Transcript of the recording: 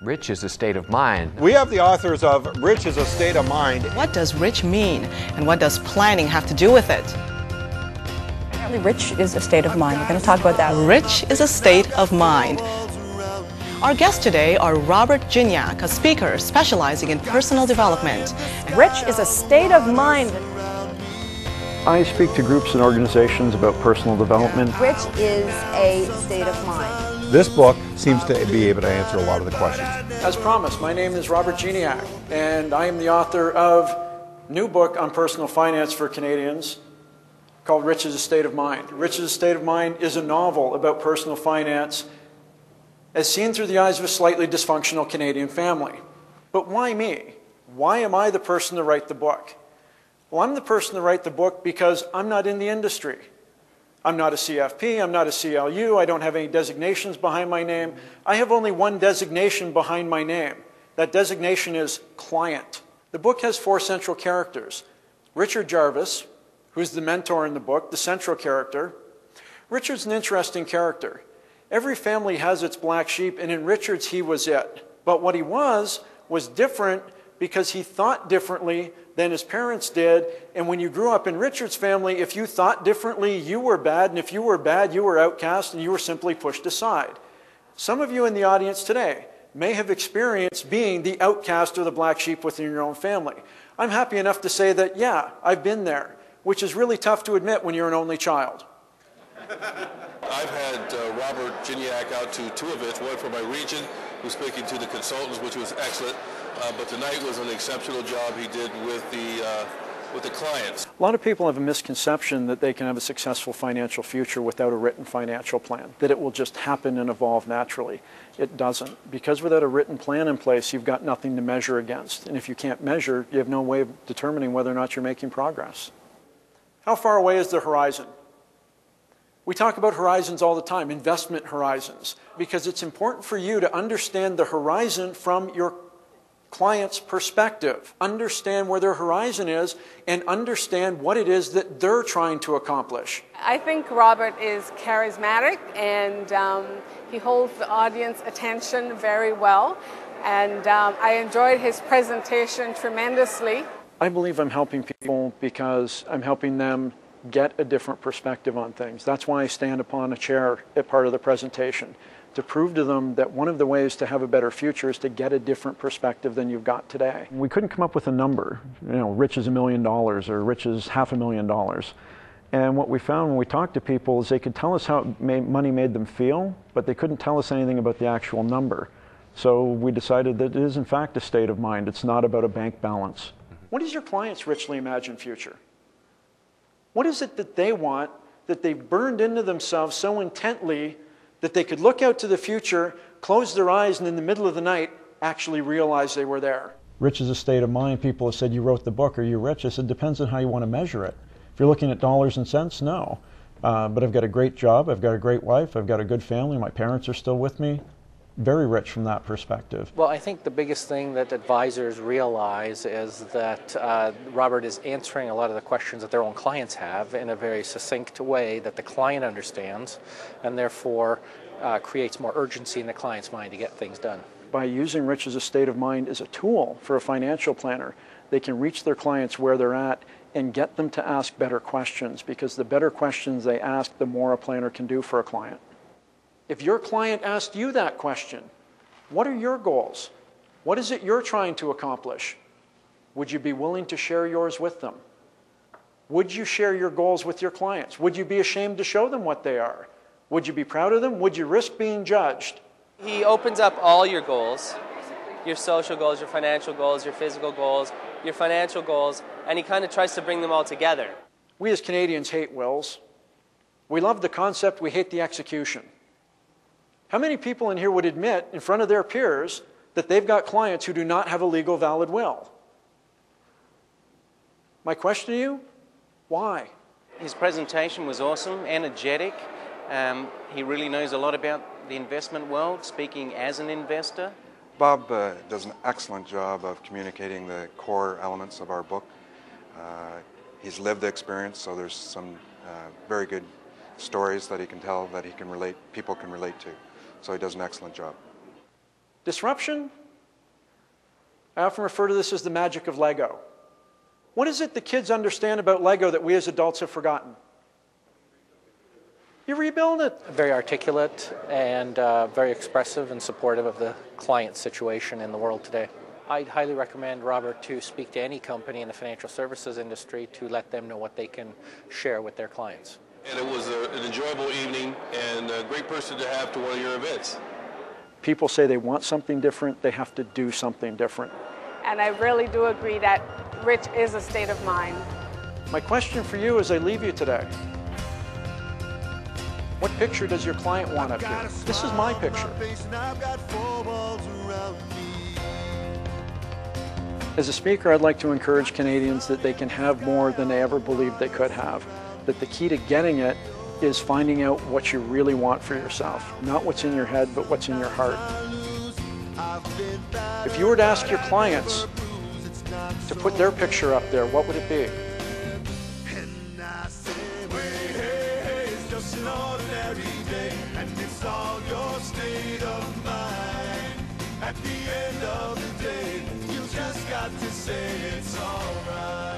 Rich is a state of mind. We have the authors of Rich is a State of Mind. What does rich mean, and what does planning have to do with it? Apparently, rich is a state of mind. We're going to talk about that. Rich is a state of mind. Our guests today are Robert Gignac, a speaker specializing in personal development. Rich is a state of mind. I speak to groups and organizations about personal development. Rich is a state of mind. This book seems to be able to answer a lot of the questions. As promised, my name is Robert Gignac, and I am the author of a new book on personal finance for Canadians called Rich is a State of Mind. Rich is a State of Mind is a novel about personal finance as seen through the eyes of a slightly dysfunctional Canadian family. But why me? Why am I the person to write the book? Well, I'm the person to write the book because I'm not in the industry. I'm not a CFP, I'm not a CLU, I don't have any designations behind my name. I have only one designation behind my name. That designation is client. The book has 4 central characters. Richard Jarvis, who's the mentor in the book, the central character. Richard's an interesting character. Every family has its black sheep, and in Richard's he was it. But what he was different because he thought differently than his parents did. And when you grew up in Richard's family, if you thought differently, you were bad. And if you were bad, you were outcast and you were simply pushed aside. Some of you in the audience today may have experienced being the outcast or the black sheep within your own family. I'm happy enough to say that, yeah, I've been there, which is really tough to admit when you're an only child. I've had Robert Gignac out to 2 events, one for my region, who's speaking to the consultants, which was excellent. But tonight was an exceptional job he did with the clients. A lot of people have a misconception that they can have a successful financial future without a written financial plan, that it will just happen and evolve naturally. It doesn't. Because without a written plan in place, you've got nothing to measure against. And if you can't measure, you have no way of determining whether or not you're making progress. How far away is the horizon? We talk about horizons all the time, investment horizons, because it's important for you to understand the horizon from your client's perspective. Understand where their horizon is and understand what it is that they're trying to accomplish. I think Robert is charismatic and he holds the audience attention very well. And I enjoyed his presentation tremendously. I believe I'm helping people because I'm helping them get a different perspective on things. That's why I stand upon a chair at part of the presentation, to prove to them that one of the ways to have a better future is to get a different perspective than you've got today. We couldn't come up with a number, rich is $1 million or rich is $500,000. And what we found when we talked to people is they could tell us how money made them feel, but they couldn't tell us anything about the actual number. So we decided that it is in fact a state of mind. It's not about a bank balance. What is your client's richly imagined future? What is it that they want that they've burned into themselves so intently that they could look out to the future, close their eyes, and in the middle of the night actually realize they were there? Rich is a state of mind. People have said, you wrote the book, are you rich? I said, depends on how you want to measure it. If you're looking at dollars and cents, no. But I've got a great job, I've got a great wife, I've got a good family, my parents are still with me. Very rich from that perspective. Well, I think the biggest thing that advisors realize is that Robert is answering a lot of the questions that their own clients have in a very succinct way that the client understands, and therefore creates more urgency in the client's mind to get things done. By using Rich as a state of mind as a tool for a financial planner, they can reach their clients where they're at and get them to ask better questions, because the better questions they ask, the more a planner can do for a client. If your client asked you that question, what are your goals? What is it you're trying to accomplish? Would you be willing to share yours with them? Would you share your goals with your clients? Would you be ashamed to show them what they are? Would you be proud of them? Would you risk being judged? He opens up all your goals, your social goals, your financial goals, your physical goals, your financial goals, and he kind of tries to bring them all together. We as Canadians hate wills. We love the concept, we hate the execution. How many people in here would admit in front of their peers that they've got clients who do not have a legal valid will? My question to you, why? His presentation was awesome, energetic. He really knows a lot about the investment world, speaking as an investor. Bob does an excellent job of communicating the core elements of our book. He's lived the experience, so there's some very good stories that he can tell that he can relate, people can relate to. So he does an excellent job. Disruption, I often refer to this as the magic of Lego. What is it the kids understand about Lego that we as adults have forgotten? You rebuild it. Very articulate and very expressive and supportive of the client situation in the world today. I'd highly recommend Robert to speak to any company in the financial services industry to let them know what they can share with their clients. And it was an enjoyable evening and a great person to have to one of your events. People say they want something different, they have to do something different. And I really do agree that rich is a state of mind. My question for you as I leave you today, what picture does your client want up here? This is my picture. As a speaker, I'd like to encourage Canadians that they can have more than they ever believed they could have. That the key to getting it is finding out what you really want for yourself. Not what's in your head, but what's in your heart. If you were to ask your clients to put their picture up there, what would it be? At the end of the day, you just got to say it's alright.